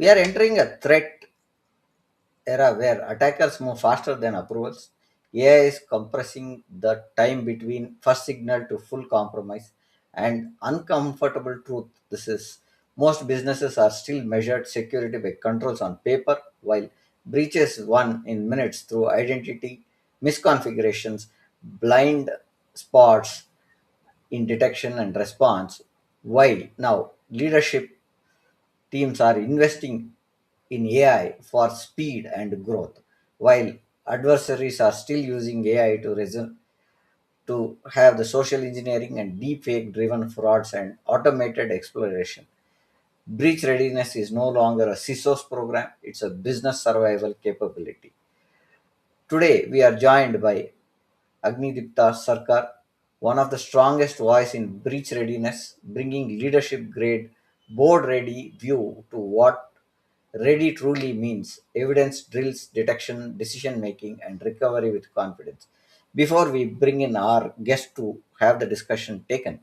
We are entering a threat era where attackers move faster than approvals. AI is compressing the time between first signal to full compromise and uncomfortable truth. This is most businesses are still measured security by controls on paper, while breaches won in minutes through identity misconfigurations, blind spots in detection and response. While now leadership teams are investing in AI for speed and growth, while adversaries are still using AI to have the social engineering and deepfake driven frauds and automated exploration. Breach readiness is no longer a CISO's program, it's a business survival capability. Today, we are joined by Agnidipta Sarkar, one of the strongest voice in breach readiness, bringing leadership grade, board ready view to what ready truly means evidence, drills, detection, decision making, and recovery with confidence. Before we bring in our guest to have the discussion taken,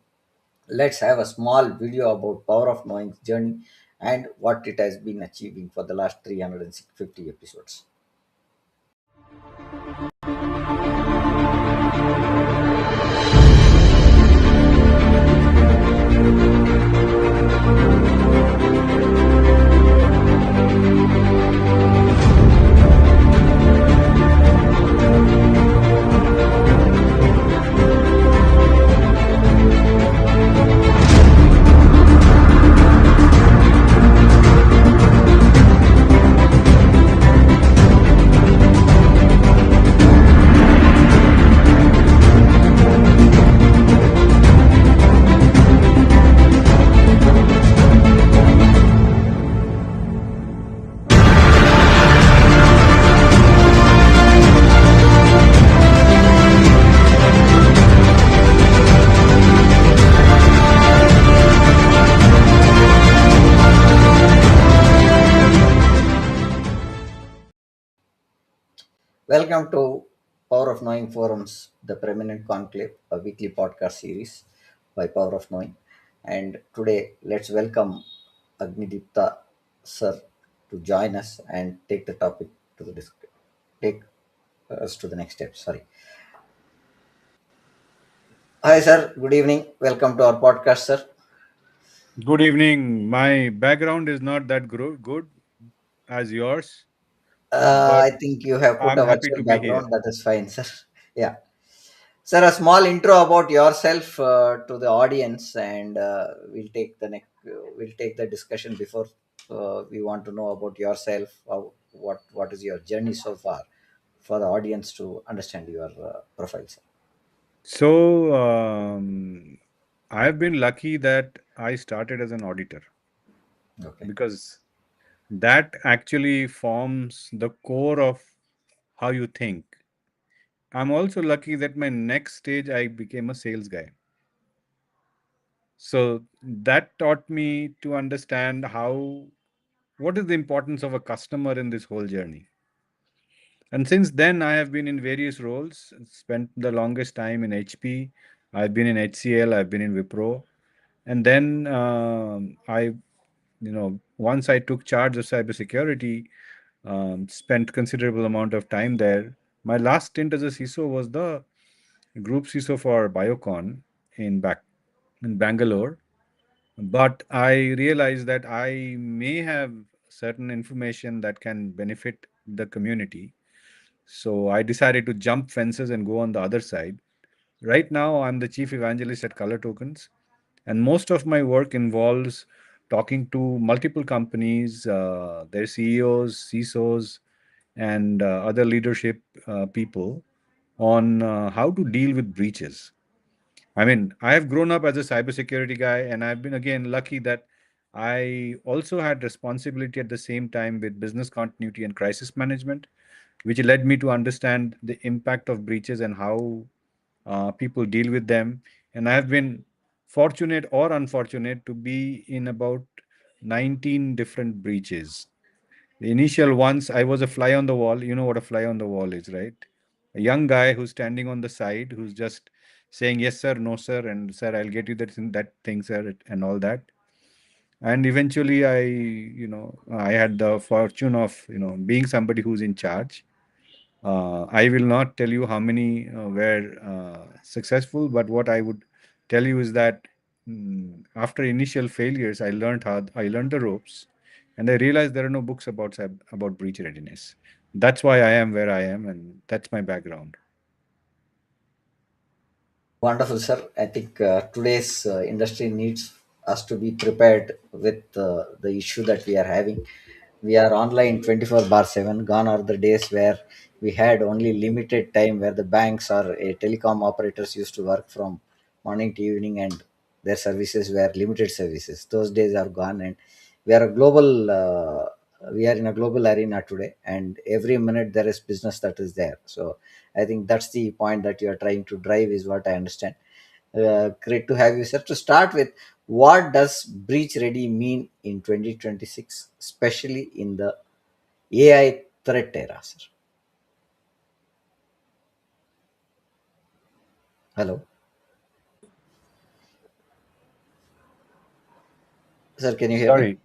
let's have a small video about Power of Knowing's journey and what it has been achieving for the last 350 episodes. Welcome to Power of Knowing Forums, the Permanent Conclave, a weekly podcast series by Power of Knowing. And today, let's welcome Agnidipta Sir to join us and take the topic to the take us to the next step. Sorry. Hi, sir. Good evening. Welcome to our podcast, sir. Good evening. My background is not that good as yours, but I think you have put I'm a happy virtual to be here. background. That is fine, sir. Yeah. Sir, a small intro about yourself to the audience, and we'll take the discussion before we want to know about yourself. What is your journey so far for the audience to understand your profile, sir? So, I've been lucky that I started as an auditor Okay. because that actually forms the core of how you think. I'm also lucky that my next stage I became a sales guy. So that taught me to understand what is the importance of a customer in this whole journey. And since then, I have been in various roles, spent the longest time in HP. I've been in HCL, I've been in Wipro. And then once I took charge of cybersecurity, spent considerable amount of time there. My last stint as a CISO was the group CISO for Biocon back in Bangalore. But I realized that I may have certain information that can benefit the community, so I decided to jump fences and go on the other side. Right now, I'm the chief evangelist at Color Tokens, and most of my work involves talking to multiple companies, their CEOs, CISOs, and other leadership people on how to deal with breaches. I mean, I have grown up as a cybersecurity guy, and I've been again lucky that I also had responsibility at the same time with business continuity and crisis management, which led me to understand the impact of breaches and how people deal with them. And I have been fortunate or unfortunate to be in about 19 different breaches. The initial ones, I was a fly on the wall. You know what a fly on the wall is, right? A young guy who's standing on the side, who's just saying, yes, sir, no, sir, and sir, I'll get you that thing, sir, and all that. And eventually I had the fortune of being somebody who's in charge. I will not tell you how many were successful, but what I would tell you is that after initial failures, I learned the ropes, and I realized there are no books about breach readiness. That's why I am where I am, and that's my background. Wonderful, sir. I think today's industry needs us to be prepared with the issue that we are having. We are online 24 bar 7. Gone are the days where we had only limited time, where the banks or telecom operators used to work from morning to evening, and their services were limited services. Those days are gone, and we are a global. We are in a global arena today, and every minute there is business that is there. So I think that's the point that you are trying to drive, is what I understand. Great to have you, sir. To start with, what does breach ready mean in 2026, especially in the AI threat era, sir? Hello, sir. Can you hear me? Sorry.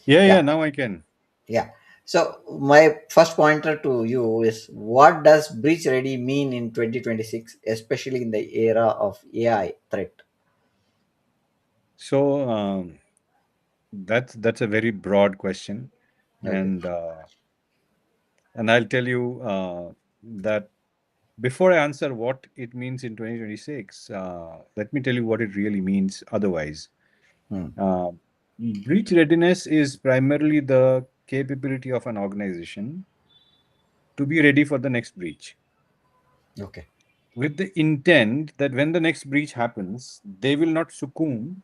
Yeah, Yeah, yeah. Now I can. yeah. So my first pointer to you is, what does breach ready mean in 2026, especially in the era of AI threat? So that's a very broad question, Okay. and I'll tell you that before I answer what it means in 2026, let me tell you what it really means otherwise. Hmm. Uh, Breach readiness is primarily the capability of an organization to be ready for the next breach, Okay. with the intent that when the next breach happens, they will not succumb,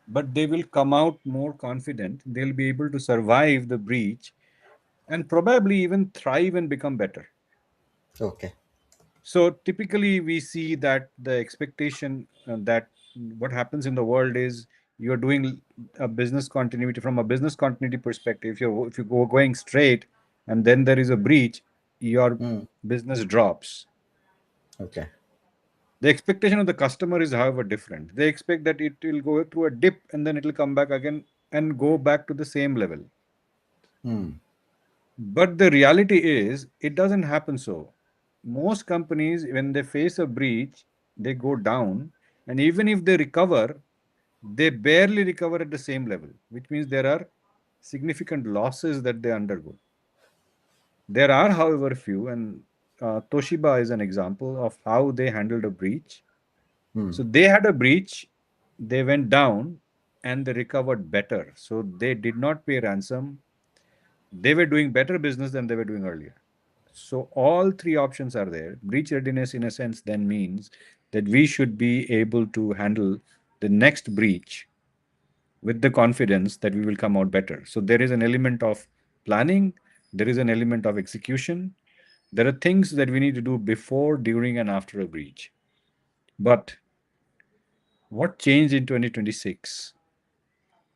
but they will come out more confident. They'll be able to survive the breach and probably even thrive and become better. Okay. So typically, we see that the expectation that what happens in the world is you're doing a business continuity from a business continuity perspective. If you go going straight and then there is a breach, your Hmm. business drops. Okay. The expectation of the customer is, however, different. They expect that it will go through a dip and then it will come back again and go back to the same level. Hmm. But the reality is, it doesn't happen so. Most companies, when they face a breach, they go down, and even if they recover, they barely recover at the same level, which means there are significant losses that they undergo. There are, however, few, and Toshiba is an example of how they handled a breach. Hmm. So they had a breach, they went down, and they recovered better. So they did not pay ransom. They were doing better business than they were doing earlier. So all three options are there. Breach readiness, in a sense, then means that we should be able to handle the next breach with the confidence that we will come out better. So there is an element of planning, there is an element of execution. There are things that we need to do before, during, and after a breach. But what changed in 2026?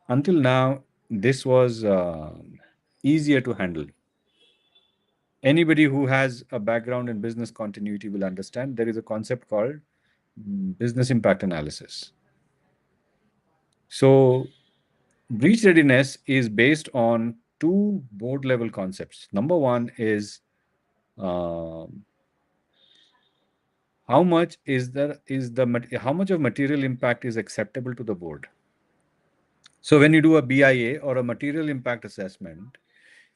Until now, this was easier to handle. Anybody who has a background in business continuity will understand there is a concept called business impact analysis. So, breach readiness is based on two board level concepts. Number one is um how much how much of material impact is acceptable to the board. So, when you do a BIA or a material impact assessment,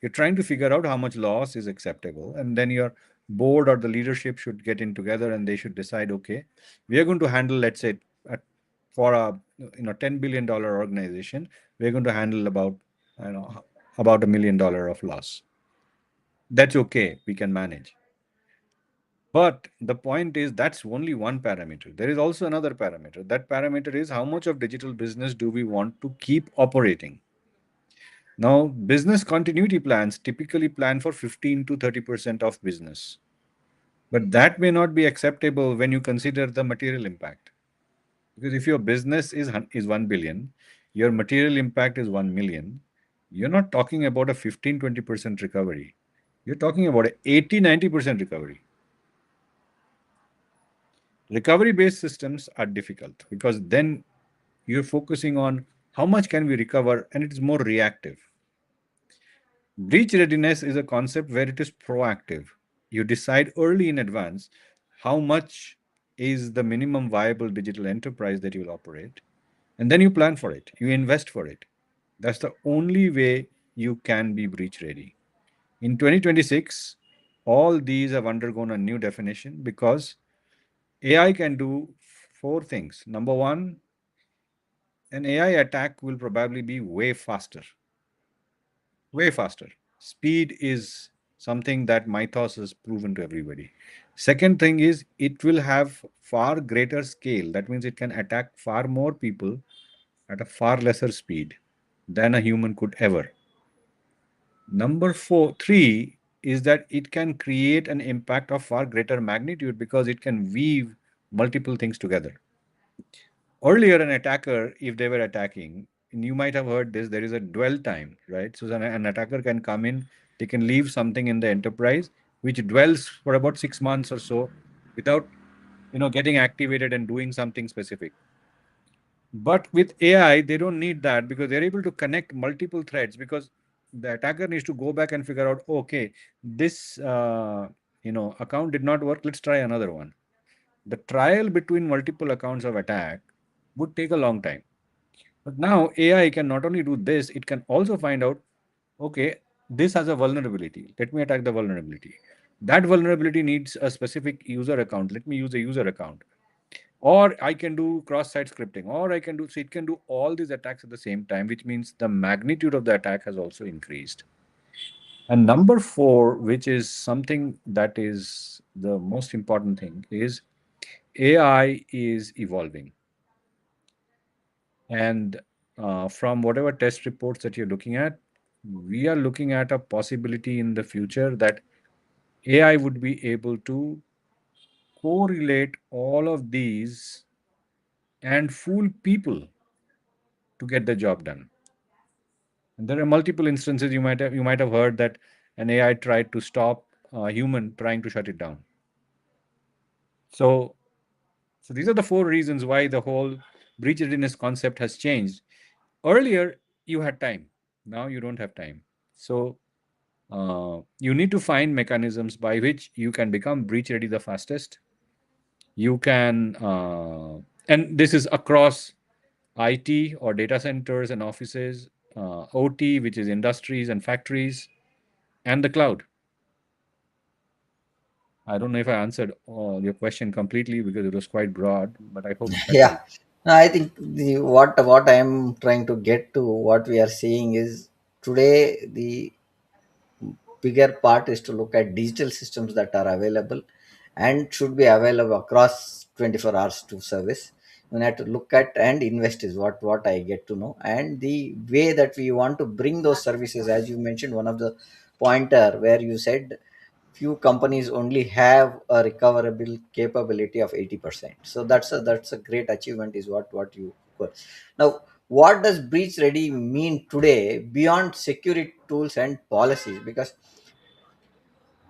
you're trying to figure out how much loss is acceptable, and then your board or the leadership should get in together and they should decide, okay, we are going to handle, let's say, for a $10 billion organization, we're going to handle about about $1 million of loss. That's okay, we can manage. But the point is that's only one parameter. There is also another parameter. That parameter is how much of digital business do we want to keep operating. Now, business continuity plans typically plan for 15 to 30% of business, but that may not be acceptable when you consider the material impact. Because if your business is 1 billion, your material impact is 1 million, you're not talking about a 15-20% recovery. You're talking about a 80-90% recovery. Recovery based systems are difficult because then you're focusing on how much can we recover, and it is more reactive. Breach readiness is a concept where it is proactive. You decide early in advance how much is the minimum viable digital enterprise that you will operate, and then you plan for it, you invest for it. That's the only way you can be breach ready. In 2026, all these have undergone a new definition because AI can do four things. Number one, an AI attack will probably be way faster, way faster. Speed is something that mythos has proven to everybody. Second thing is it will have far greater scale. That means it can attack far more people at a far lesser speed than a human could ever. Three is that it can create an impact of far greater magnitude because it can weave multiple things together. Earlier, an attacker, if they were attacking, and you might have heard this, there is a dwell time, right? So an attacker can come in, they can leave something in the enterprise which dwells for about 6 months or so without getting activated and doing something specific. But with AI, they don't need that because they're able to connect multiple threads because the attacker needs to go back and figure out, okay, this account did not work. Let's try another one. The trial between multiple accounts of attack would take a long time. But now AI can not only do this, it can also find out, okay, this has a vulnerability. Let me attack the vulnerability. That vulnerability needs a specific user account. Let me use a user account. Or I can do cross-site scripting, or I can do, so it can do all these attacks at the same time, which means the magnitude of the attack has also increased. And number four, which is something that is the most important thing, is AI is evolving. And from whatever test reports that you're looking at, we are looking at a possibility in the future that AI would be able to correlate all of these and fool people to get the job done. And there are multiple instances you might have heard that an AI tried to stop a human trying to shut it down. So so these are the four reasons why the whole breach readiness concept has changed. Earlier you had time, now you don't have time. So you need to find mechanisms by which you can become breach ready the fastest. You can, and this is across IT or data centers and offices, OT, which is industries and factories, and the cloud. I don't know if I answered your question completely because it was quite broad, but I hope that Yeah. helps. No, I think what I'm trying to get to, what we are seeing is today the bigger part is to look at digital systems that are available and should be available across 24 hours to service. We have to look at and invest is what I get to know, and the way that we want to bring those services, as you mentioned, one of the pointer where you said few companies only have a recoverable capability of 80%. So that's a great achievement is what you got. Now, what does breach ready mean today beyond security tools and policies? Because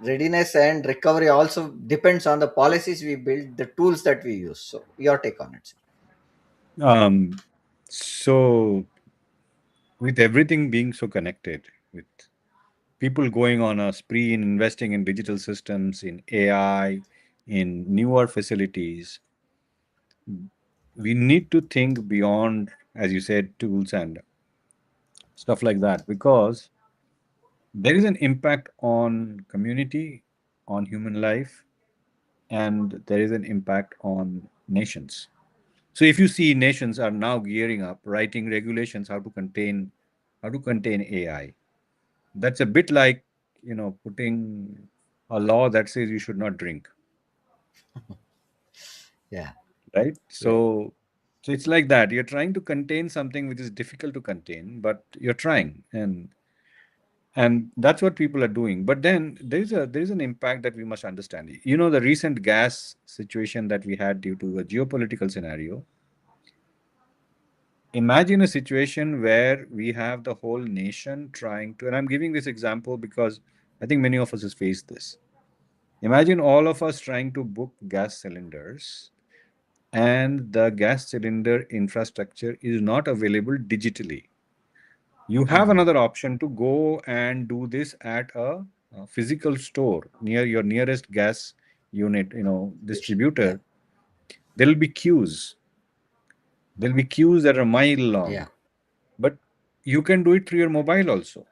readiness and recovery also depends on the policies we build, the tools that we use. So your take on it, sir. Um, so, with everything being so connected, with people going on a spree in investing in digital systems, in AI, in newer facilities, we need to think beyond, as you said, tools and stuff like that, because there is an impact on community, on human life, and there is an impact on nations. So if you see nations are now gearing up, writing regulations how to contain AI. That's a bit like, putting a law that says you should not drink, Yeah. right? Right. So it's like that. You're trying to contain something which is difficult to contain, but you're trying, and that's what people are doing. But then there is an impact that we must understand. The recent gas situation that we had due to a geopolitical scenario. Imagine a situation where we have the whole nation trying to, and I'm giving this example because I think many of us has faced this. Imagine all of us trying to book gas cylinders, and the gas cylinder infrastructure is not available digitally. You have Hmm. another option to go and do this at a physical store near your nearest gas unit, Yeah. distributor. There will be queues. There'll be queues that are mile long, Yeah. but you can do it through your mobile also.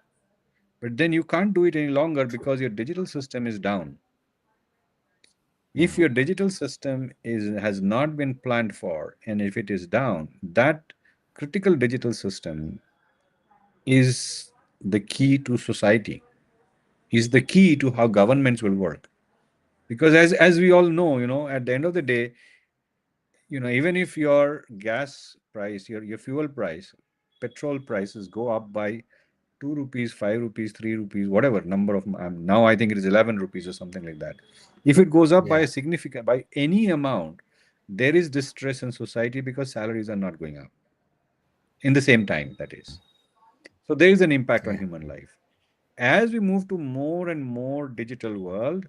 But then you can't do it any longer True. because your digital system is down. If Hmm. your digital system is has not been planned for, and if it is down, that critical digital system is the key to society, is the key to how governments will work. Because as we all know, at the end of the day, even if your gas price, your fuel price, petrol prices go up by 2 rupees, 5 rupees, 3 rupees, whatever number of, now I think it is 11 rupees or something like that. If it goes up by Yeah. a significant, by any amount, there is distress in society because salaries are not going up in the same time, that is. So there is an impact on Yeah. human life. As we move to more and more digital world,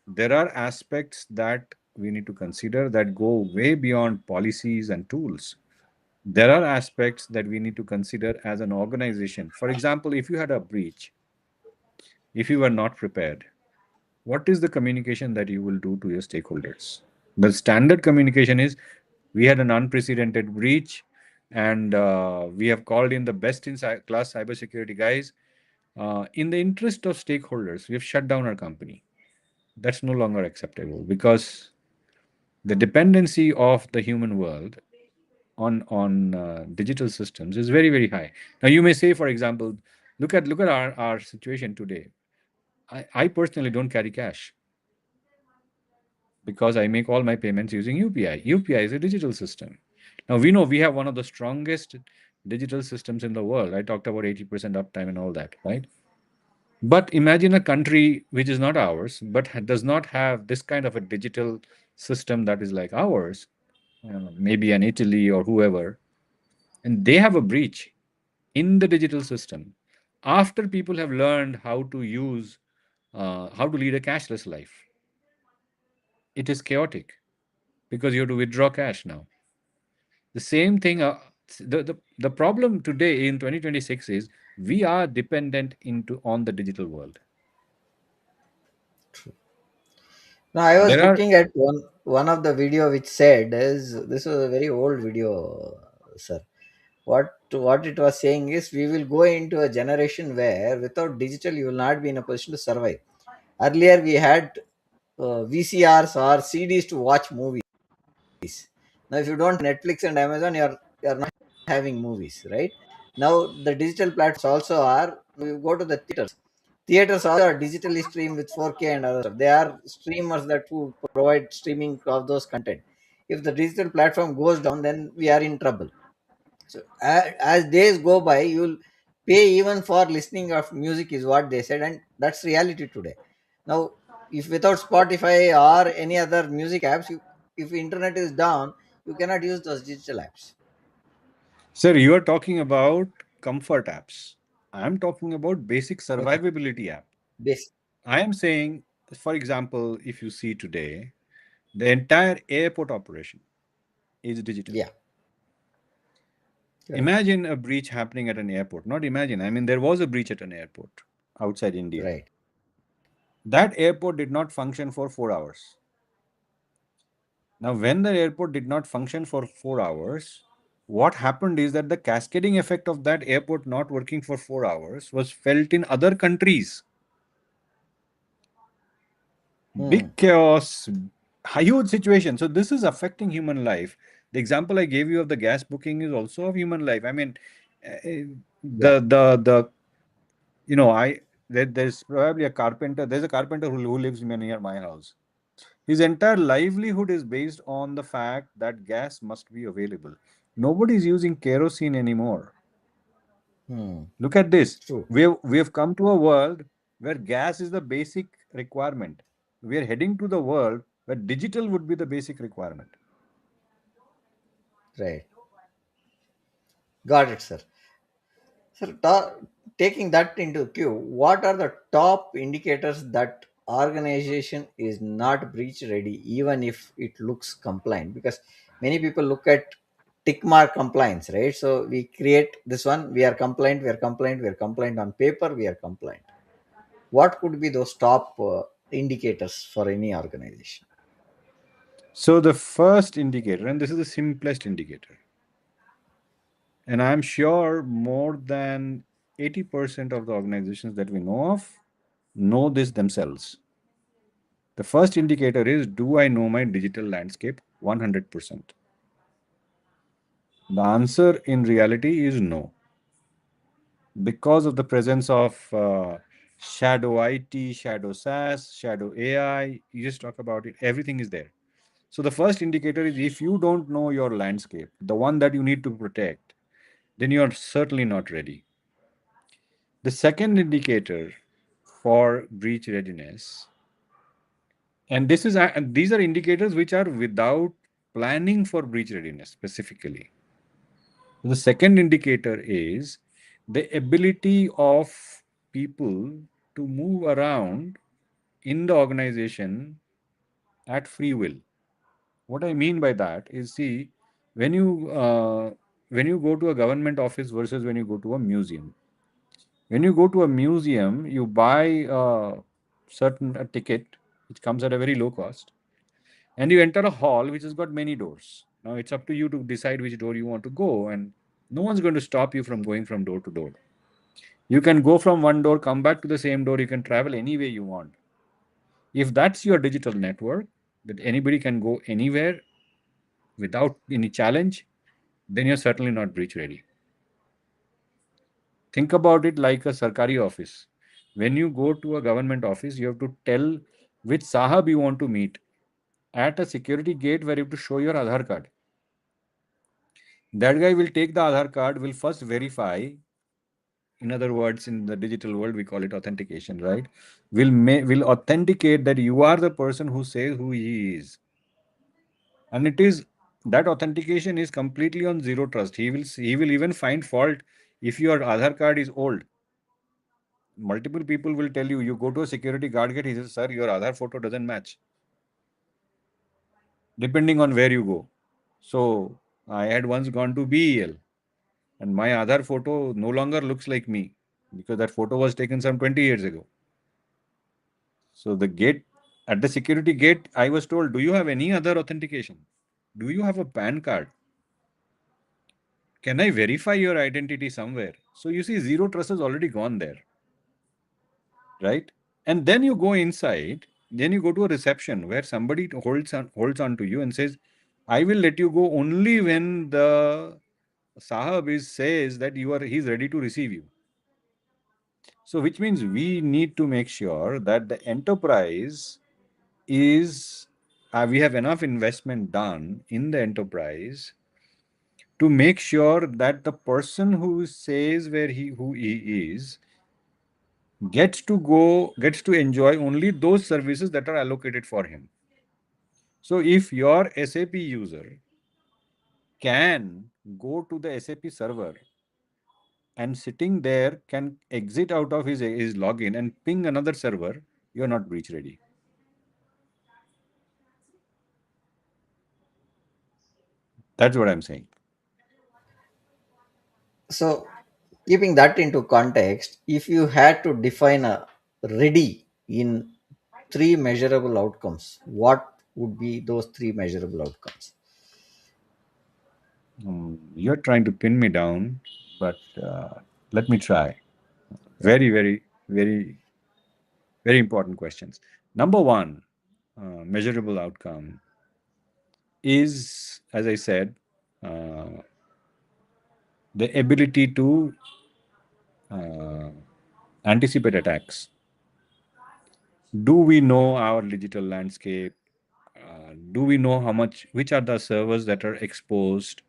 there are aspects that we need to consider that go way beyond policies and tools. There are aspects that we need to consider as an organization. For example, if you had a breach, if you were not prepared, what is the communication that you will do to your stakeholders? The standard communication is we had an unprecedented breach, and we have called in the best in class cybersecurity guys. In the interest of stakeholders, we have shut down our company. That's no longer acceptable because the dependency of the human world on digital systems is very, very high. Now you may say, for example, look at our situation today. I personally don't carry cash because I make all my payments using UPI. UPI is a digital system. Now we know we have one of the strongest digital systems in the world. I talked about 80% uptime and all that, right? But imagine a country which is not ours, but does not have this kind of a digital system that is like ours, maybe an Italy or whoever, and they have a breach in the digital system. After people have learned how to lead a cashless life, it is chaotic because you have to withdraw cash now. The same thing. The problem today in 2026 is we are dependent into on the digital world. True. Now I was There are looking at one of the video which said is this was a very old video, sir. What it was saying is we will go into a generation where without digital you will not be in a position to survive. Earlier we had VCRs or CDs to watch movies. Now, if you don't have Netflix and Amazon, you're not having movies, right? Now, the digital platforms also are. You go to the theaters. Theaters also are digitally streamed with 4K and other stuff. They are streamers that who provide streaming of those content. If the digital platform goes down, then we are in trouble. So as days go by, you'll pay even for listening of music, is what they said, and that's reality today. Now, if without Spotify or any other music apps, if internet is down, you cannot use those digital apps. Sir, you are talking about comfort apps. I am talking about basic Okay, survivability app. this, I am saying, for example, if you see today, the entire airport operation is digital. yeah, right, Imagine a breach happening at an airport. Not imagine, I mean, there was a breach at an airport outside India. right. That airport did not function for 4 hours. Now, when the airport did not function for 4 hours, what happened is that the cascading effect of that airport not working for 4 hours was felt in other countries. Hmm. Big chaos, huge situation. So this is affecting human life. The example I gave you of the gas booking is also of human life. I mean, Yeah. the I there's probably a carpenter. There's a carpenter who lives near my house. His entire livelihood is based on the fact that gas must be available. Nobody is using kerosene anymore. Hmm. Look at this. True. We have come to a world where gas is the basic requirement. We are heading to the world where digital would be the basic requirement. Right. Got it, sir. So, taking that into cue, what are the top indicators that organization is not breach ready, even if it looks compliant? Because many people look at tick mark compliance, right? So we create this one, we are compliant, we are compliant, we are compliant on paper, we are compliant. What could be those top indicators for any organization? So the first indicator, and this is the simplest indicator, and I'm sure more than 80% of the organizations that we know of know this themselves. The first indicator is, do I know my digital landscape 100%? The answer in reality is no. Because of the presence of shadow IT, shadow SaaS, shadow AI, you just talk about it, everything is there. So the first indicator is, if you don't know your landscape, the one that you need to protect, then you are certainly not ready. The second indicator for breach readiness, and these are indicators which are without planning for breach readiness specifically. The second indicator is the ability of people to move around in the organization at free will. What I mean by that is, see, when you uh, when you go to a government office versus when you go to a museum. When you go to a museum, you buy a ticket which comes at a very low cost, and you enter a hall which has got many doors. Now it's up to you to decide which door you want to go, and no one's going to stop you from going from door to door. You can go from one door, come back to the same door, you can travel any way you want. If that's your digital network, that anybody can go anywhere without any challenge, then you're certainly not breach ready. Think about it like a Sarkari office. When you go to a government office, you have to tell which Sahab you want to meet. At a security gate where you have to show your Aadhaar card. That guy will take the Aadhaar card, will first verify. In other words, in the digital world, we call it authentication, right? Will authenticate that you are the person who says who he is. And it is that authentication is completely on zero trust. He will even find fault if your Aadhaar card is old. Multiple people will tell you, you go to a security guard gate, he says, sir, your Aadhaar photo doesn't match, depending on where you go. So I had once gone to BEL, and my Aadhaar photo no longer looks like me because that photo was taken some 20 years ago. So the gate, at the security gate, I was told, do you have any other authentication? Do you have a PAN card? Can I verify your identity somewhere? So you see, zero trust has already gone there, right? And then you go inside, then you go to a reception where somebody holds on to you and says, I will let you go only when the Sahab says that he's ready to receive you. So which means we need to make sure that the enterprise is we have enough investment done in the enterprise to make sure that the person who says who he is gets to enjoy only those services that are allocated for him. So if your SAP user can go to the SAP server and sitting there can exit out of his login and ping another server, you're not breach ready. That's what I'm saying. So, keeping that into context, if you had to define a ready in three measurable outcomes, what would be those three measurable outcomes? You're trying to pin me down, but let me try. Very, very, very, very important questions. Number one, measurable outcome is, as I said, uh, the ability to uh, anticipate attacks. Do we know our digital landscape? Do we know which are the servers that are exposed?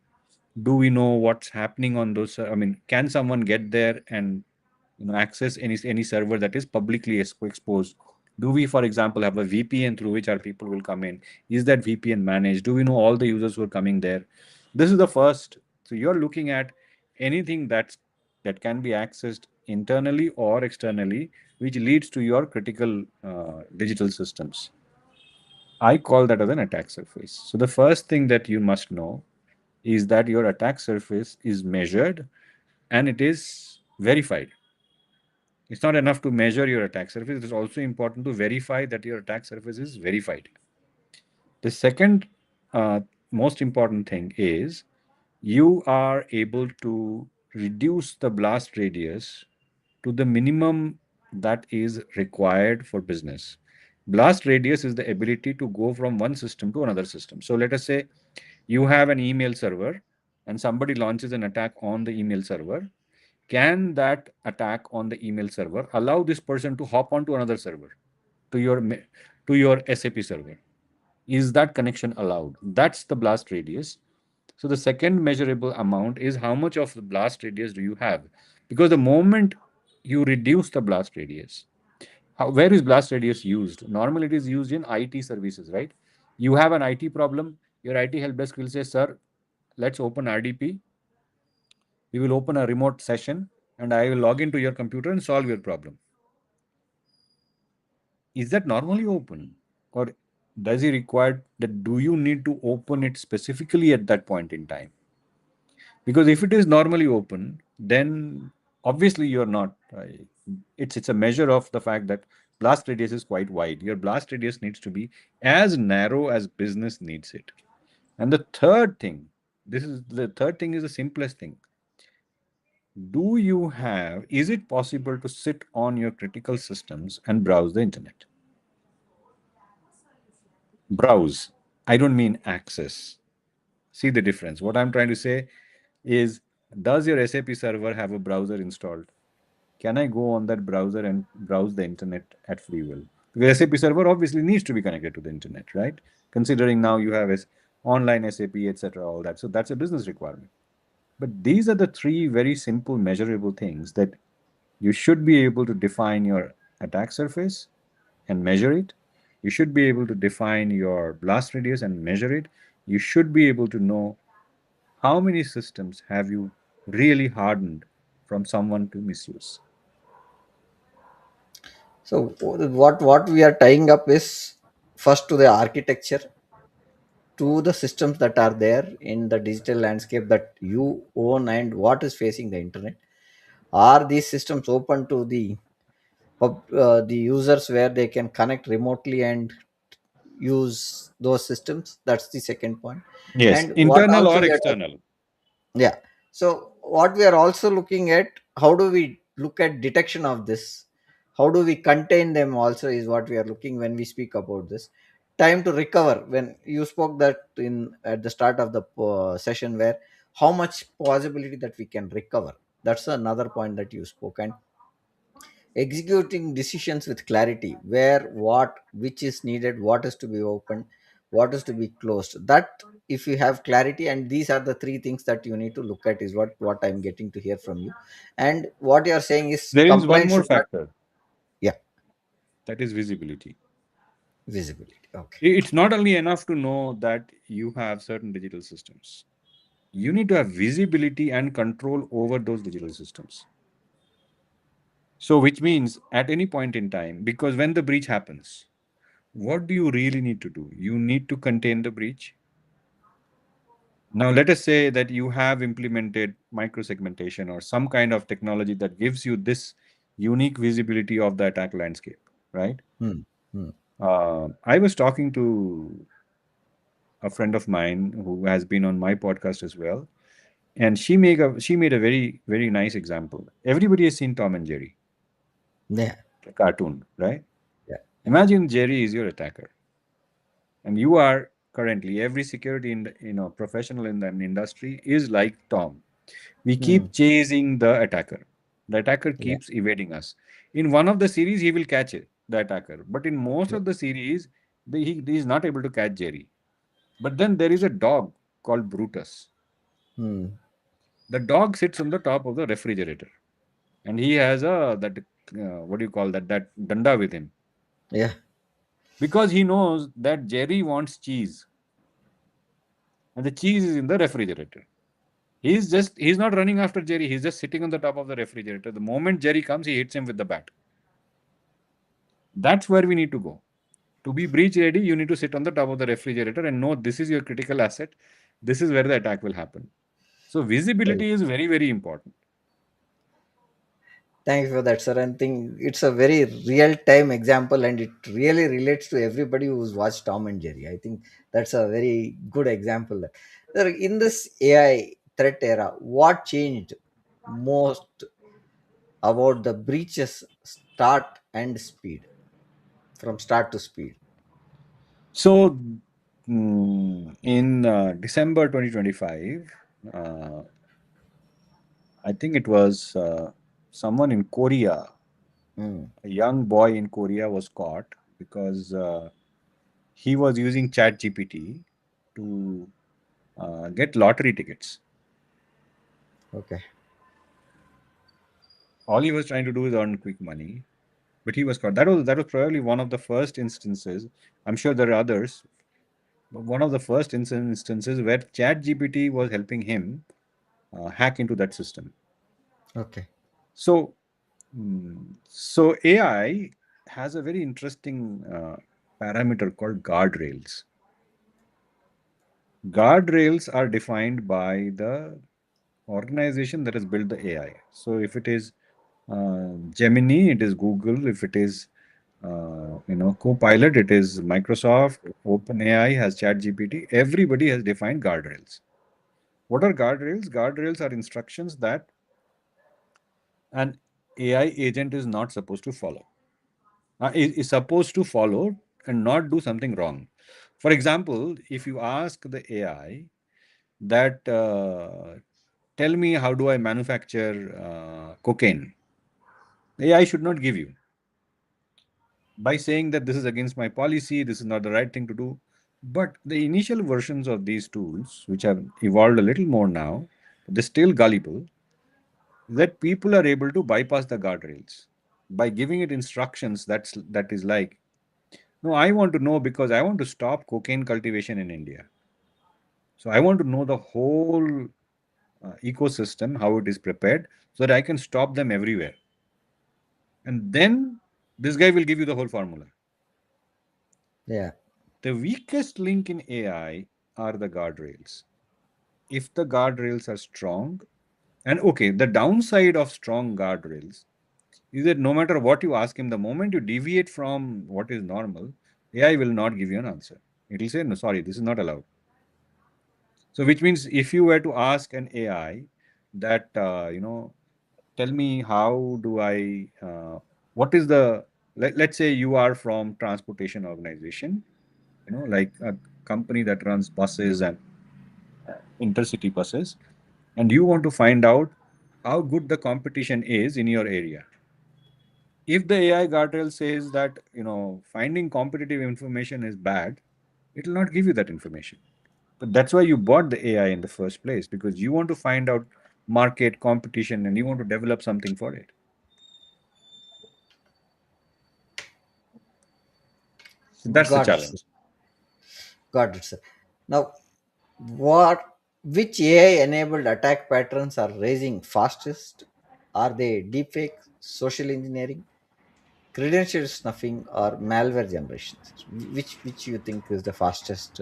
Do we know what's happening on those? I mean, can someone get there and access any server that is publicly exposed? Do we, for example, have a VPN through which our people will come in? Is that VPN managed? Do we know all the users who are coming there? This is the first. So you're looking at anything that can be accessed internally or externally, which leads to your critical digital systems. I call that as an attack surface. So the first thing that you must know is that your attack surface is measured and it is verified. It's not enough to measure your attack surface, it is also important to verify that your attack surface is verified. The second most important thing is you are able to reduce the blast radius to the minimum that is required for business. Blast radius is the ability to go from one system to another system. So let us say you have an email server and somebody launches an attack on the email server. Can that attack on the email server allow this person to hop onto another server, to your SAP server? Is that connection allowed? That's the blast radius. So the second measurable amount is how much of the blast radius do you have? Because the moment you reduce the blast radius, where is blast radius used? Normally, it is used in IT services, right? You have an IT problem, your IT help desk will say, "Sir, let's open RDP. We will open a remote session, and I will log into your computer and solve your problem." Is that normally open, or does it require that? Do you need to open it specifically at that point in time? Because if it is normally open, then obviously you're not. It's a measure of the fact that blast radius is quite wide. Your blast radius needs to be as narrow as business needs it. And the third thing, the third thing is the simplest thing. Is it possible to sit on your critical systems and browse the internet? Browse. I don't mean access. See the difference. What I'm trying to say is, does your SAP server have a browser installed? Can I go on that browser and browse the internet at free will? Because SAP server obviously needs to be connected to the internet, right? Considering now you have online SAP, etc., all that. So that's a business requirement. But these are the three very simple measurable things that you should be able to define your attack surface and measure it. You should be able to define your blast radius and measure it. You should be able to know how many systems have you really hardened from someone to misuse. So what we are tying up is first to the architecture, to the systems that are there in the digital landscape that you own, and what is facing the internet. Are these systems open to the users where they can connect remotely and use those systems? That's the second point. Yes, And what internal also or we are external. yeah. So what we are also looking at, how do we look at detection of this? How do we contain them also is what we are looking when we speak about this. Time to recover. When you spoke that in at the start of the session, where how much possibility that we can recover. That's another point that you spoke. And executing decisions with clarity, where what which is needed, what is to be opened, what is to be closed, that if you have clarity, and these are the three things that you need to look at, is what I'm getting to hear from you. And what you are saying is There is one compliance more should not. factor, Yeah. that is visibility. Visibility, okay. It's not only enough to know that you have certain digital systems, you need to have visibility and control over those digital systems. So, which means at any point in time, because when the breach happens, what do you really need to do? You need to contain the breach. Now, let us say that you have implemented microsegmentation or some kind of technology that gives you this unique visibility of the attack landscape, right? Hmm. Hmm. I was talking to a friend of mine who has been on my podcast as well, and she made a very nice example. Everybody has seen Tom and Jerry, Yeah. the cartoon, right? Yeah. Imagine Jerry is your attacker, and you are currently every security in professional in the industry is like Tom. We Hmm. keep chasing the attacker. The attacker Yeah. keeps evading us. In one of the series, he will catch it, the attacker. But in most Yeah. of the series, he is not able to catch Jerry. But then there is a dog called Brutus. Hmm. The dog sits on the top of the refrigerator, and he has a that what do you call that danda with him, Yeah. because he knows that Jerry wants cheese, and the cheese is in the refrigerator. He's not running after Jerry. He's just sitting on the top of the refrigerator. The moment Jerry comes, he hits him with the bat. That's where we need to go. To be breach ready, you need to sit on the top of the refrigerator and know this is your critical asset. This is where the attack will happen. So Right. visibility is very, very important. Thank you for that, sir. And think it's a very real time example, and it really relates to everybody who's watched Tom and Jerry. I think that's a very good example. Sir, in this AI threat era, what changed most about the breaches start and speed, from start to speed? So in December 2025, uh, I think it was someone in Korea, Mm, a young boy in Korea was caught because he was using ChatGPT to get lottery tickets. okay. All he was trying to do is earn quick money, but he was caught. That was probably one of the first instances. I'm sure there are others, but one of the first instances where ChatGPT was helping him hack into that system. Okay. So, so AI has a very interesting parameter called guardrails. Guardrails are defined by the organization that has built the AI. So if it is Gemini, it is Google. If it is Copilot, it is Microsoft. OpenAI has ChatGPT. Everybody has defined guardrails. What are guardrails? Guardrails are instructions that an AI agent is not supposed to follow. Is supposed to follow and not do something wrong. For example, if you ask the AI that tell me how do I manufacture cocaine, the AI should not give you by saying that this is against my policy, this is not the right thing to do. But the initial versions of these tools, which have evolved a little more now, they're still gullible, that people are able to bypass the guardrails by giving it instructions that is like, no, I want to know because I want to stop cocaine cultivation in India. So I want to know the whole ecosystem, how it is prepared, so that I can stop them everywhere. And then this guy will give you the whole formula. Yeah. The weakest link in AI are the guardrails. If the guardrails are strong, and okay, the downside of strong guardrails is that no matter what you ask him, the moment you deviate from what is normal, AI will not give you an answer. It will say, no, sorry, this is not allowed. So, which means if you were to ask an AI that, tell me how do I, what is the, let's say you are from transportation organization, like a company that runs buses and intercity buses, and you want to find out how good the competition is in your area. If the AI guardrail says that, finding competitive information is bad, it will not give you that information. But that's why you bought the AI in the first place, because you want to find out market competition and you want to develop something for it. So that's the Got it, sir. challenge. Got it, sir. Now, what which AI enabled attack patterns are rising fastest? Are they deepfake, social engineering, credential snuffing, or malware generation? Which you think is the fastest?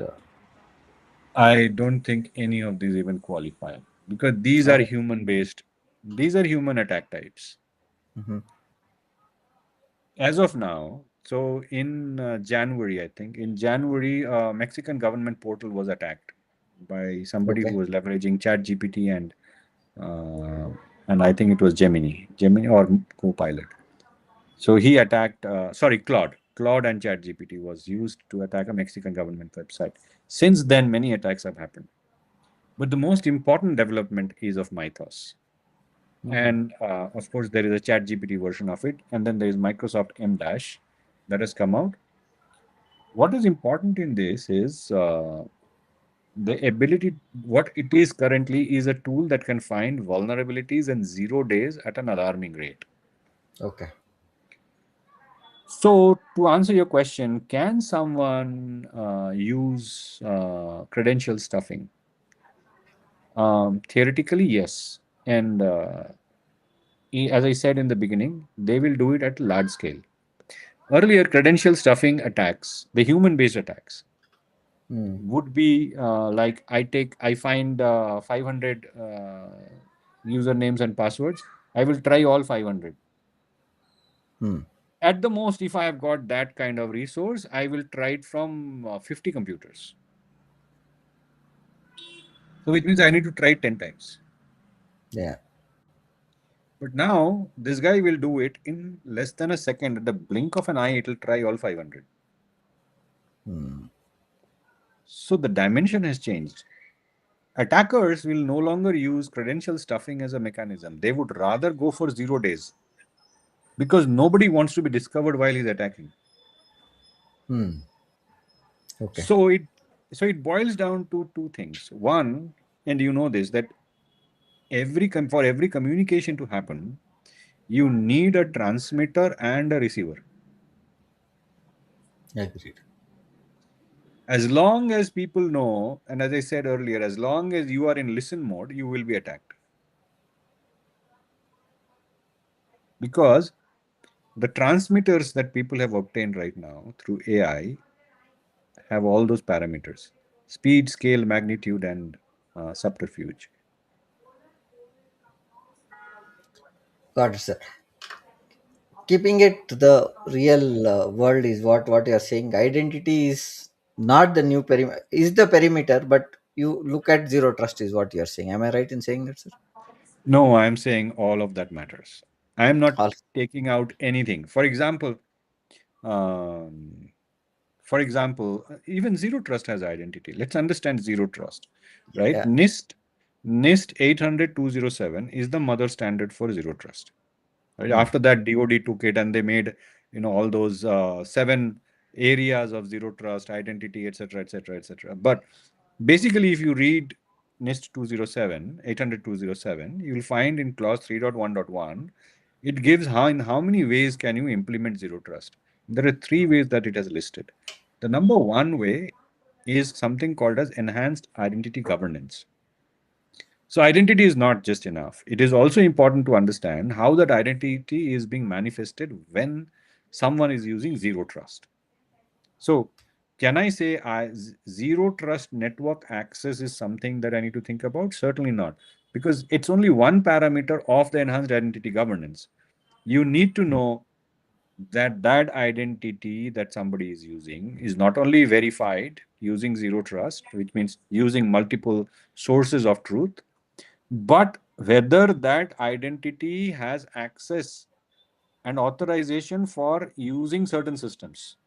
I don't think any of these even qualify because these are Oh, human based. These are human attack types. mhm. As of now, so in January, I think in January, Mexican government portal was attacked by somebody who Okay. was leveraging Chat GPT uh, and I think it was Gemini or Copilot. So he attacked, Claude and Chat GPT was used to attack a Mexican government website. Since then, many attacks have happened. But the most important development is of Mythos. Mhm. And of course, there is a Chat GPT version of it. And then there is Microsoft M Dash that has come out. What is important in this is the ability, what it is currently is a tool that can find vulnerabilities in 0 days at an alarming rate. Okay. So, to answer your question, can someone use credential stuffing? Theoretically, yes. And as I said in the beginning, they will do it at large scale. Earlier, credential stuffing attacks, the human-based attacks, Hmm. would be like I find 500 usernames and passwords. I will try all 500. Hmm. At the most, if I have got that kind of resource, I will try it from 50 computers. So which means I need to try it 10 times. Yeah. But now this guy will do it in less than a second. At the blink of an eye, it will try all 500. Hmm. So the dimension has changed. Attackers will no longer use credential stuffing as a mechanism. They would rather go for 0 days because nobody wants to be discovered while he's attacking. Hmm. Okay. So it boils down to two things. One, and you know this, that for every communication to happen, you need a transmitter and a receiver. Agreed. As long as people know, and as I said earlier, as long as you are in listen mode, you will be attacked. Because the transmitters that people have obtained right now through AI have all those parameters: speed, scale, magnitude, and subterfuge. Got it, sir. Keeping it to the real world is what you are saying. Identity is not the new perimeter. Is the perimeter, but you look at zero trust is what you are saying. Am I right in saying that, sir? No, I'm saying all of that matters. I'm not All. taking out anything. Um, for example, even zero trust has identity. Let's understand zero trust, right? Yeah. NIST 800-207 is the mother standard for zero trust. Right? Hmm. After that, DoD took it and they made, all those seven areas of zero trust, identity, etc., etc., etc. But basically, if you read NIST 207, 800-207, you'll find in clause 3.1.1, it gives in how many ways can you implement zero trust. There are three ways that it has listed. The number one way is something called as enhanced identity governance. So identity is not just enough. It is also important to understand how that identity is being manifested when someone is using zero trust. So can I say zero trust network access is something that I need to think about? Certainly not, because it's only one parameter of the enhanced identity governance. You need to know that that identity that somebody is using is not only verified using zero trust, which means using multiple sources of truth, but whether that identity has access and authorization for using certain systems,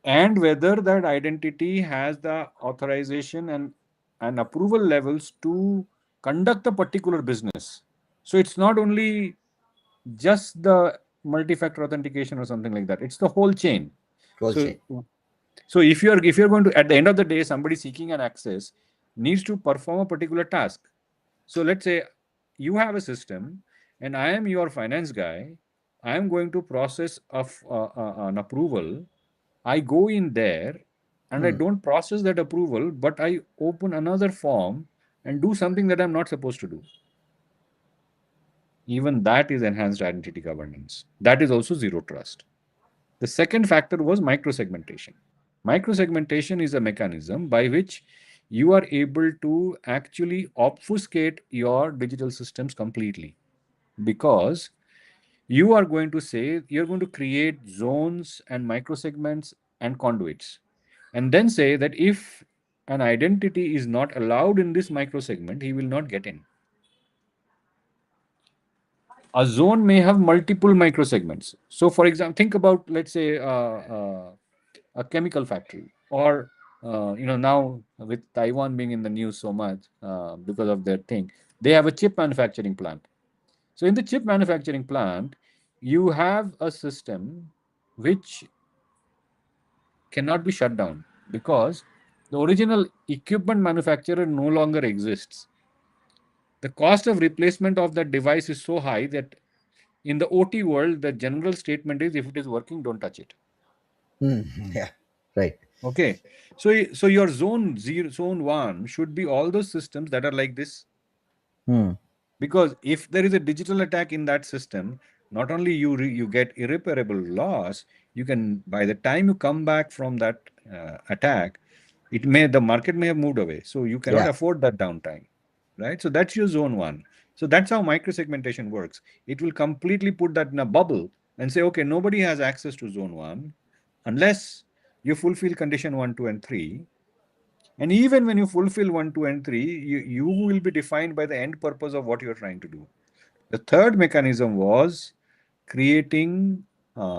and whether that identity has the authorization and approval levels to conduct a particular business. So it's not only just the multi-factor authentication or something like that, it's the whole chain. Whole So chain. if you're going to, at the end of the day, somebody seeking an access needs to perform a particular task. So let's say you have a system and I am your finance guy. I am going to process an approval. I go in there and I Hmm. don't process that approval, but I open another form and do something that I'm not supposed to do. Even that is enhanced identity governance. That is also zero trust. The second factor was microsegmentation. Microsegmentation is a mechanism by which you are able to actually obfuscate your digital systems completely, because you are going to say you're going to create zones and microsegments and conduits, and then say that if an identity is not allowed in this microsegment, he will not get in. A zone may have multiple microsegments. So, for example, think about, let's say, a chemical factory, or now with Taiwan being in the news so much because of their thing, they have a chip manufacturing plant. So, in the chip manufacturing plant, you have a system which cannot be shut down because the original equipment manufacturer no longer exists. The cost of replacement of that device is so high that in the OT world, the general statement is if it is working, don't touch it. Hmm. Yeah. Right. Okay. So your zone zero, zone one should be all those systems that are like this. Hmm. Because if there is a digital attack in that system, Not only you get irreparable loss, you can, by the time you come back from that attack, the market may have moved away, so you cannot Yeah. afford that downtime, right? So that's your zone one. So that's how microsegmentation works. It will completely put that in a bubble and say, okay, nobody has access to zone one unless you fulfill condition one, two, and three. And even when you fulfill one, two, and three, you will be defined by the end purpose of what you're trying to do. The third mechanism was creating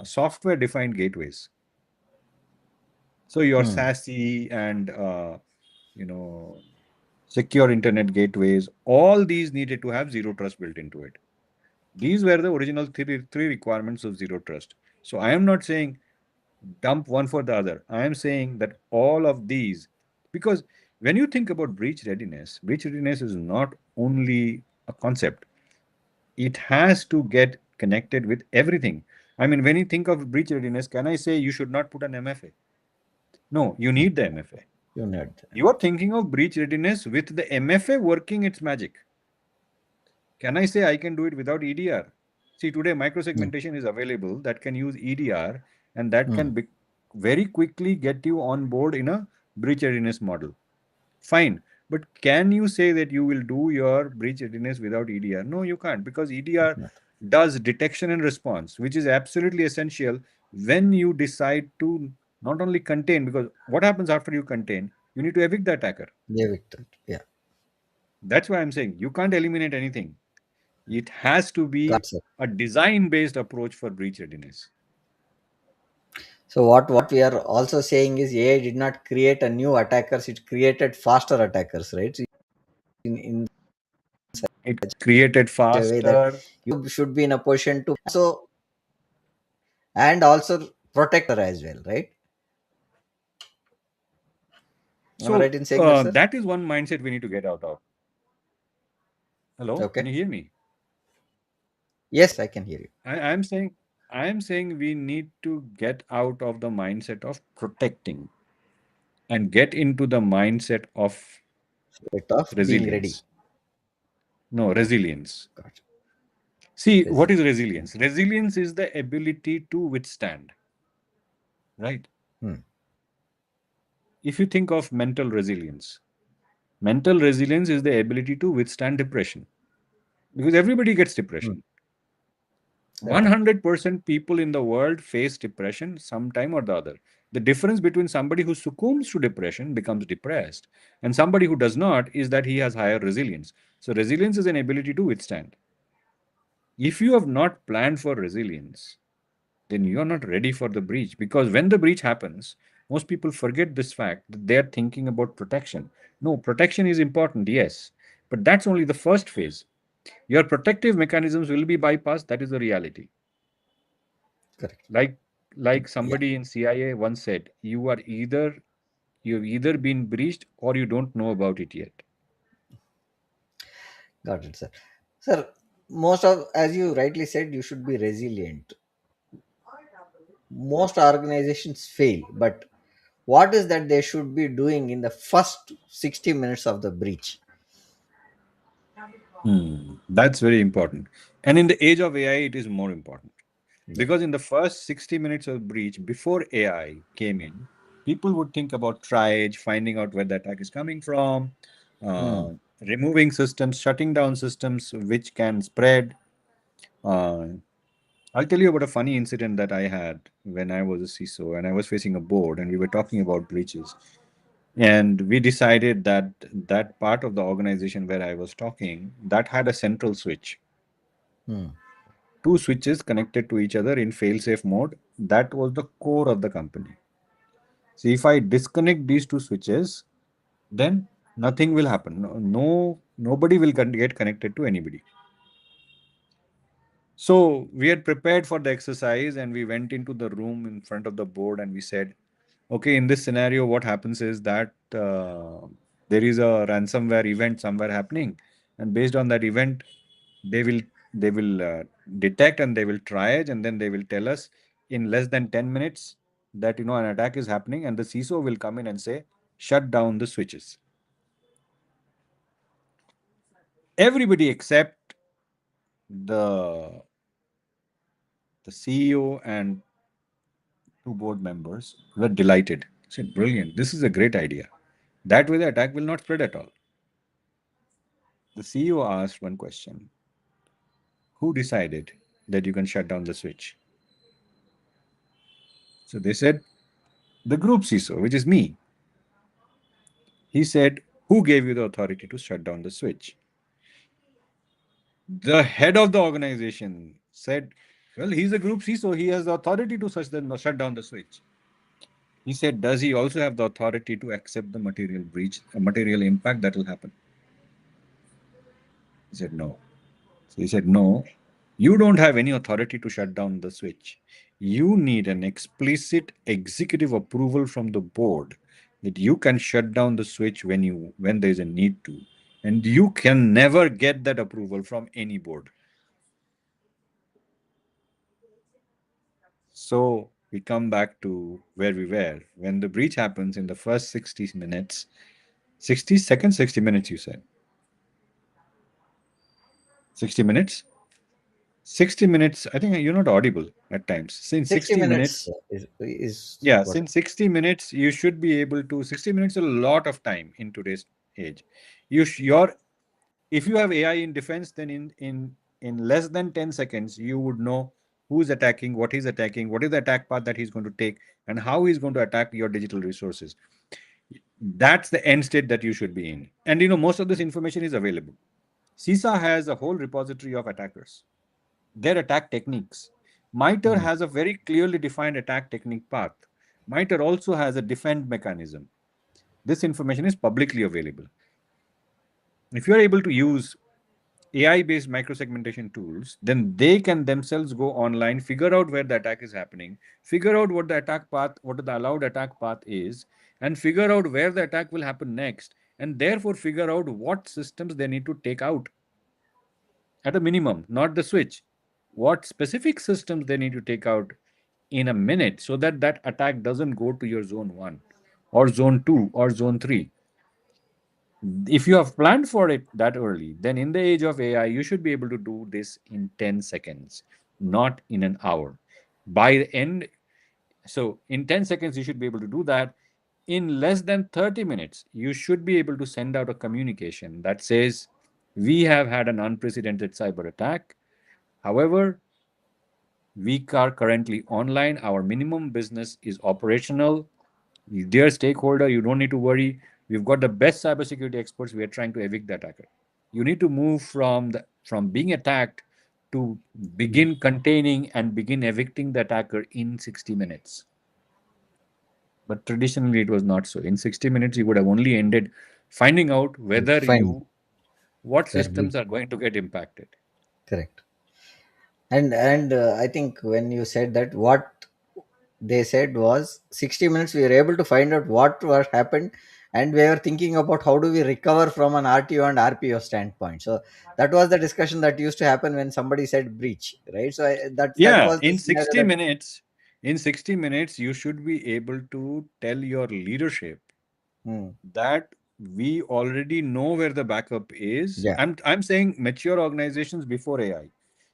software defined gateways. So your Hmm. SASE and you know secure internet gateways, all these needed to have zero trust built into it. These were the original three requirements of zero trust. So I am not saying dump one for the other. I am saying that all of these, because when you think about breach readiness is not only a concept, it has to get connected with everything. I mean, when you think of breach readiness, can I say you should not put an MFA? No, you need the MFA. You need You are thinking of breach readiness with the MFA working its magic. Can I say I can do it without EDR? See, today them. microsegmentation is available that can use EDR, and that Hmm. can very quickly get you on board in a breach readiness model. Fine. But can you say that you will do your breach readiness without EDR? No, you can't, because EDR Not. does detection and response, which is absolutely essential when you decide to not only contain, because what happens after you contain? You need to evict the attacker. Yeah, Victor. Yeah. That's why I'm saying you can't eliminate anything. It has to be Got it. a design based approach for breach readiness. So what we are also saying is AI did not create a new attackers; it created faster attackers, right? In It created a way that faster. you should be in a position to so and also protect her as well, right? Am I So right in saying that, sir? that is one mindset we need to get out of. Hello, can Okay. you hear me? Yes, I can hear you. I'm saying we need to get out of the mindset of protecting and get into the mindset of Bit of being ready. resilience. No, Okay. resilience. Got it. See, what is Resilience. resilience? Resilience is the ability to withstand, right? Hmm. If you think of mental resilience is the ability to withstand depression, because everybody gets Hmm. depression. Right. 100% people in the world face depression sometime or the other. The difference between somebody who succumbs to depression, becomes depressed, and somebody who does not is that he has higher resilience. So resilience is an ability to withstand. If you have not planned for resilience, then you are not ready for the breach, because when the breach happens, most people forget this fact that they are thinking about protection. No, protection is important, yes, but that's only the first phase. Your protective mechanisms will be bypassed. That is the reality. Correct. like like Yeah. somebody in CIA once said, you've either been breached or you don't know about it yet. Got it, sir. Sir, most of as you rightly said, you should be resilient. Most organizations fail, but what is that they should be doing in the first 60 minutes of the breach? That's very important. And in the age of AI, it is more important. Yeah. Because in the first 60 minutes of breach, before AI came in, people would think about triage, finding out where the attack is coming from, Hmm. removing systems, shutting down systems which can spread. Uh, I'll tell you about a funny incident that I had when I was a CISO and I was facing a board and we were talking about breaches. And we decided that that part of the organization where I was talking, that had a central switch, Hmm. two switches connected to each other in fail-safe mode. That was the core of the company. So if I disconnect these two switches, then nothing will happen. Nobody will get connected to anybody. So we had prepared for the exercise and we went into the room in front of the board and we said, okay, in this scenario, what happens is that there is a ransomware event somewhere happening, and based on that event, they will detect and they will triage, and then they will tell us in less than 10 minutes that an attack is happening, and the CISO will come in and say, shut down the switches. Everybody except the The CEO and two board members were delighted. Said, brilliant, this is a great idea. That way the attack will not spread at all. The CEO asked one question: who decided that you can shut down the switch? So they said, the group CISO, which is me. He said, who gave you the authority to shut down the switch? The head of the organization said, well, he's a group CISO. He has the authority to shut down the switch. He said, does he also have the authority to accept the material breach, material impact that will happen? He said, no. So he said, no, you don't have any authority to shut down the switch. You need an explicit executive approval from the board that you can shut down the switch when there is a need to. And you can never get that approval from any board. So we come back to where we were. When the breach happens in the first 60 minutes, 60 seconds, 60 minutes, you said. 60 minutes? 60 minutes, I think you're not audible at times. Since 60 60 minutes minutes, is yeah, what. since 60 minutes, you should be able to. 60 minutes is a lot of time in today's age. Your if you have AI in defense, then in less than 10 seconds, you would know who's attacking, what he's attacking, what is the attack path that he's going to take, and how he's going to attack your digital resources. That's the end state that you should be in. And most of this information is available. CISA has a whole repository of attackers, their attack techniques. MITRE Hmm. has a very clearly defined attack technique path. MITRE also has a defend mechanism. This information is publicly available. If you are able to use AI based microsegmentation tools, then they can themselves go online, figure out where the attack is happening, figure out what the attack path, what the allowed attack path is, and figure out where the attack will happen next, and therefore figure out what systems they need to take out at a minimum, not the switch. What specific systems they need to take out in a minute so that that attack doesn't go to your zone 1 or zone 2 or zone 3. If you have planned for it that early, then in the age of AI, you should be able to do this in 10 seconds, not in an hour. By the end, so in 10 seconds, you should be able to do that. In less than 30 minutes, you should be able to send out a communication that says, we have had an unprecedented cyber attack. However, we are currently online. Our minimum business is operational. Dear stakeholder, you don't need to worry. We've got the best cybersecurity experts. We are trying to evict the attacker. You need to move from being attacked to begin containing and begin evicting the attacker in 60 minutes. But traditionally, it was not so. In 60 minutes, you would have only ended finding out whether Fine. what They're systems are going to get impacted. correct. And I think when you said that, what they said was 60 minutes we were able to find out what happened, and we were thinking about how do we recover from an RTO and RPO standpoint. So that was the discussion that used to happen when somebody said breach, right? So that Yeah, was the scenario that. in 60 minutes, you should be able to tell your leadership Hmm, that we already know where the backup is. yeah. I'm saying mature organizations before AI.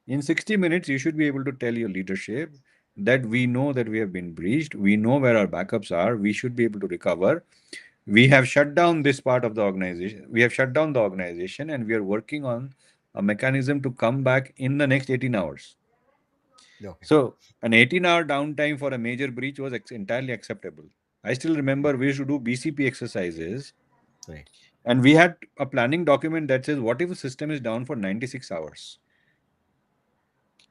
In 60 minutes, you should be able to tell your leadership that we know that we have been breached. We know where our backups are. We should be able to recover. We have shut down this part of the organization. We have shut down the organization and we are working on a mechanism to come back in the next 18 hours. Okay. So, an 18-hour downtime for a major breach was entirely acceptable. I still remember we used to do BCP exercises Right. and we had a planning document that says, what if a system is down for 96 hours?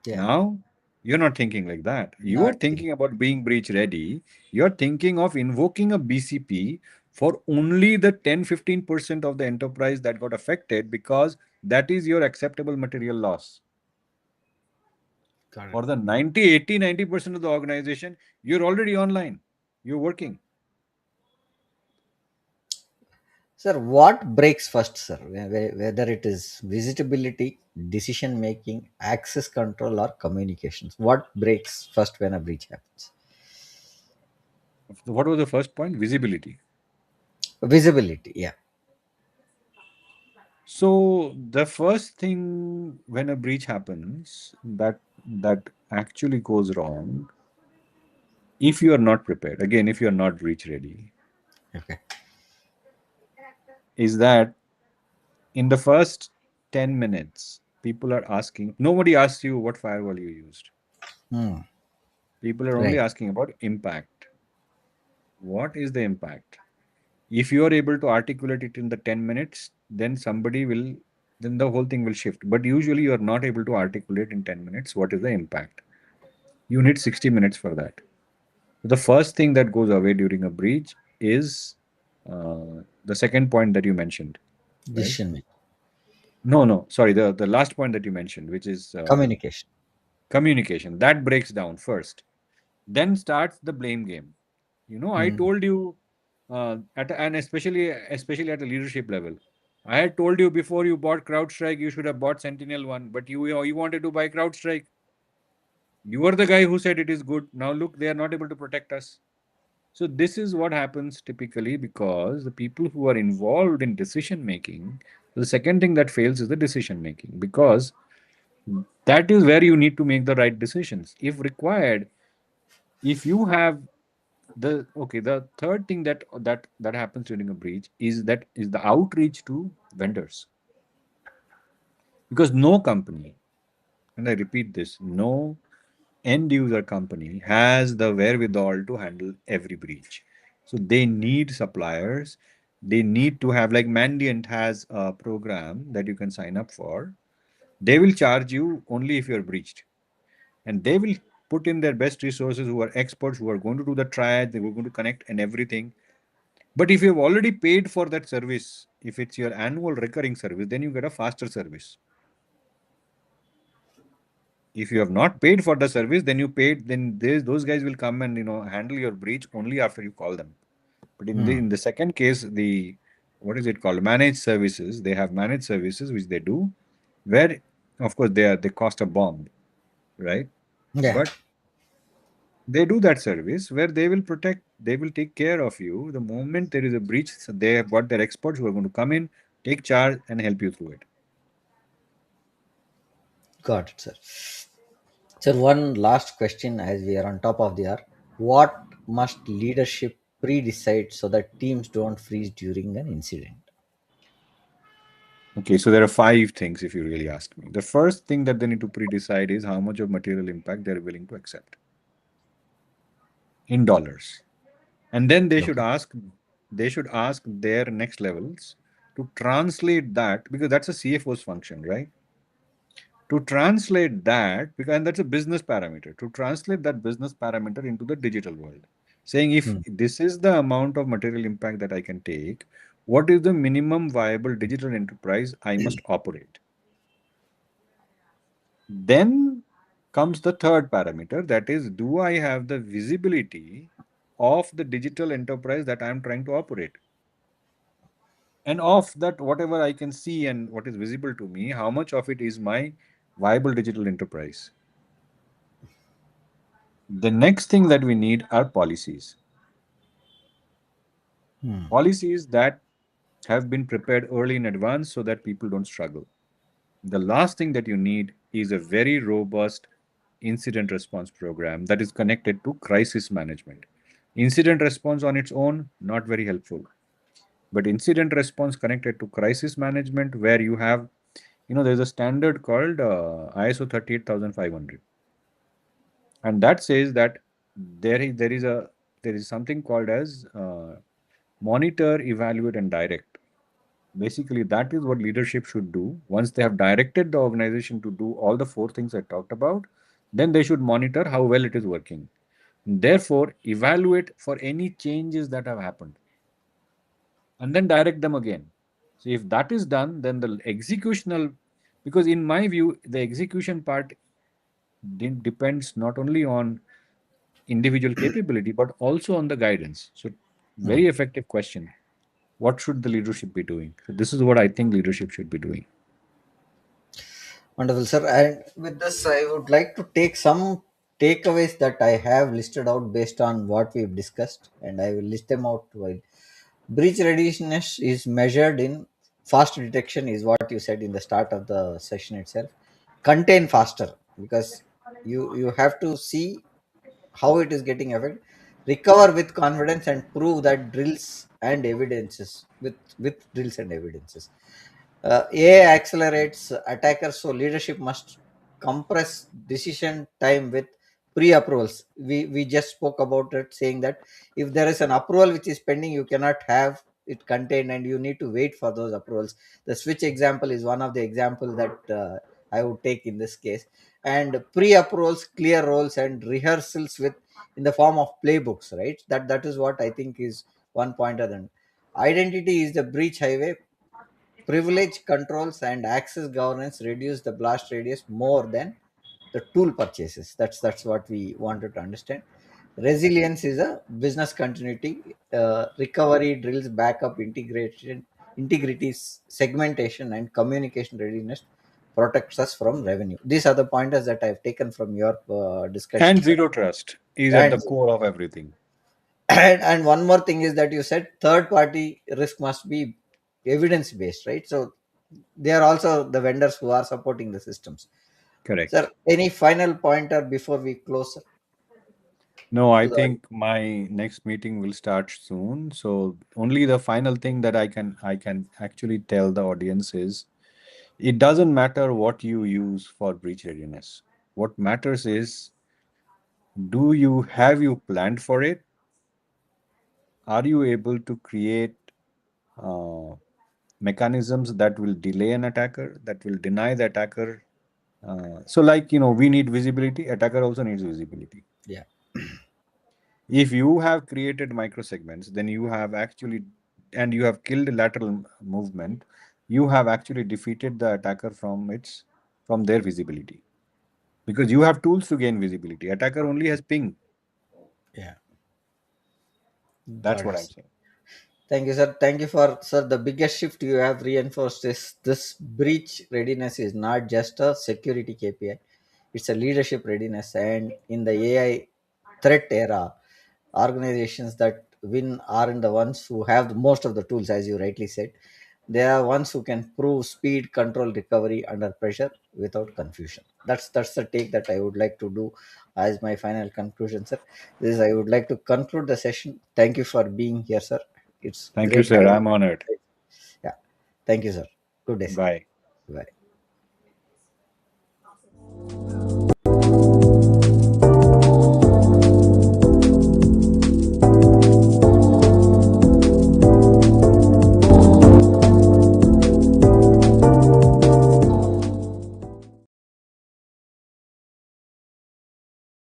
Yeah. Now, you're not thinking like that. You are Not think. thinking about being breach ready. You're thinking of invoking a BCP for only the 10-15% of the enterprise that got affected because that is your acceptable material loss. Got it. For the 90, 80, 90% of the organization, you're already online. You're working. Sir, what breaks first, sir? Whether it is visibility, decision making, access control, or communications, what breaks first when a breach happens? What was the first point? Visibility. Visibility, yeah. So the first thing when a breach happens that actually goes wrong, if you are not prepared, again, if you are not breach ready, Okay. is that in the first 10 minutes, people are asking, nobody asks you what firewall you used. Hmm. People are only Right. asking about impact. What is the impact? If you are able to articulate it in the 10 minutes, then then the whole thing will shift. But usually you are not able to articulate in 10 minutes what is the impact. You need 60 minutes for that. The first thing that goes away during a breach is the second point that you mentioned, right? Decision making. No, no, sorry, the last point that you mentioned, which is Communication. communication. That breaks down first. Then starts the blame game. I Hmm. told you, and especially at a leadership level, I had told you before you bought CrowdStrike, you should have bought Sentinel One, but you wanted to buy CrowdStrike. You were the guy who said it is good. Now look, they are not able to protect us. So this is what happens typically because the people who are involved in decision making, the second thing that fails is the decision making because that is where you need to make the right decisions. If required, if you have the third thing that happens during a breach is the outreach to vendors because no company, and I repeat this, no end user company has the wherewithal to handle every breach. So they need suppliers. They need to have, like Mandiant has a program that you can sign up for. They will charge you only if you're breached. And they will put in their best resources who are experts, who are going to do the triage, they were going to connect and everything. But if you've already paid for that service, if it's your annual recurring service, then you get a faster service. If you have not paid for the service, then you paid, then those guys will come and handle your breach only after you call them. But in the Hmm. in the second case, the what is it called? Managed services. They have managed services which they do, where of course they cost a bomb, right? Yeah. But they do that service where they will protect, they will take care of you the moment there is a breach. So they have got their experts who are going to come in, take charge, and help you through it. Got it, sir. Sir, one last question as we are on top of the hour. What must leadership pre-decide so that teams don't freeze during an incident? Okay, so there are five things if you really ask me. The first thing that they need to pre-decide is how much of material impact they're willing to accept in dollars. And then Okay. they should ask their next levels to translate that because that's a CFO's function, right? To translate that, because and that's a business parameter, to translate that business parameter into the digital world. Saying if Hmm. this is the amount of material impact that I can take, what is the minimum viable digital enterprise I must operate? Then comes the third parameter, that is, do I have the visibility of the digital enterprise that I am trying to operate? And of that, whatever I can see and what is visible to me, how much of it is my viable digital enterprise? The next thing that we need are policies. Hmm. Policies that have been prepared early in advance so that people don't struggle. The last thing that you need is a very robust incident response program that is connected to crisis management. Incident response on its own, not very helpful. But incident response connected to crisis management, where you have, there's a standard called ISO 38500. And that says that there is something called as monitor, evaluate, and direct. Basically, that is what leadership should do. Once they have directed the organization to do all the four things I talked about, then they should monitor how well it is working. Therefore, evaluate for any changes that have happened and then direct them again. So, if that is done, then the executional, because in my view, the execution part depends not only on individual capability but also on the guidance. So, Hmm. very effective question. What should the leadership be doing? So, this is what I think leadership should be doing. Wonderful, sir. And with this, I would like to take some takeaways that I have listed out based on what we've discussed, and I will list them out while breach readiness is measured in fast detection is what you said in the start of the session itself. Contain faster, because you have to see how it is getting affected. Recover with confidence and prove that drills and evidences with drills and evidences. AI accelerates attackers, so leadership must compress decision time with pre-approvals. We just spoke about it, saying that if there is an approval which is pending, you cannot have it contained, and you need to wait for those approvals. The switch example is one of the example that I would take in this case. And pre-approvals, clear roles, and rehearsals with in the form of playbooks, right? That is what I think is one pointer. Then identity is the breach highway. Privilege controls and access governance reduce the blast radius more than the tool purchases. That's what we wanted to understand. Resilience is a business continuity. Recovery drills, backup, integrity, segmentation, and communication readiness protects us from revenue. These are the pointers that I've taken from your discussion, And sir. zero trust is at And the core of everything. and one more thing is that you said third party risk must be evidence based, right? So they are also the vendors who are supporting the systems. Sir, Correct. any final pointer before we close, sir, No, I to the think my next meeting will start soon. So only the final thing that I can actually tell the audience is it doesn't matter what you use for breach readiness. What matters is, do you have you planned for it? Are you able to create uh, mechanisms that will delay an attacker, that will deny the attacker? So, like, we need visibility. Attacker also needs visibility. yeah, If you have created microsegments, then you have actually, and you have killed lateral movement, you have actually defeated the attacker from their visibility, because you have tools to gain visibility. Attacker only has ping. yeah, That's got what it, I'm sir. saying. Thank you, sir. Thank you for, sir, the biggest shift you have reinforced is this breach readiness is not just a security KPI, it's a leadership readiness. And in the AI threat era, organizations that win aren't the ones who have the most of the tools, as you rightly said. They are ones who can prove speed, control, recovery under pressure without confusion. That's the take that I would like to do as my final conclusion, sir. This I would like to conclude the session. Thank you for being here, sir. It's Thank you, great sir. having I'm honored. you. Yeah. Thank you, sir. Good day, sir. Bye. Bye.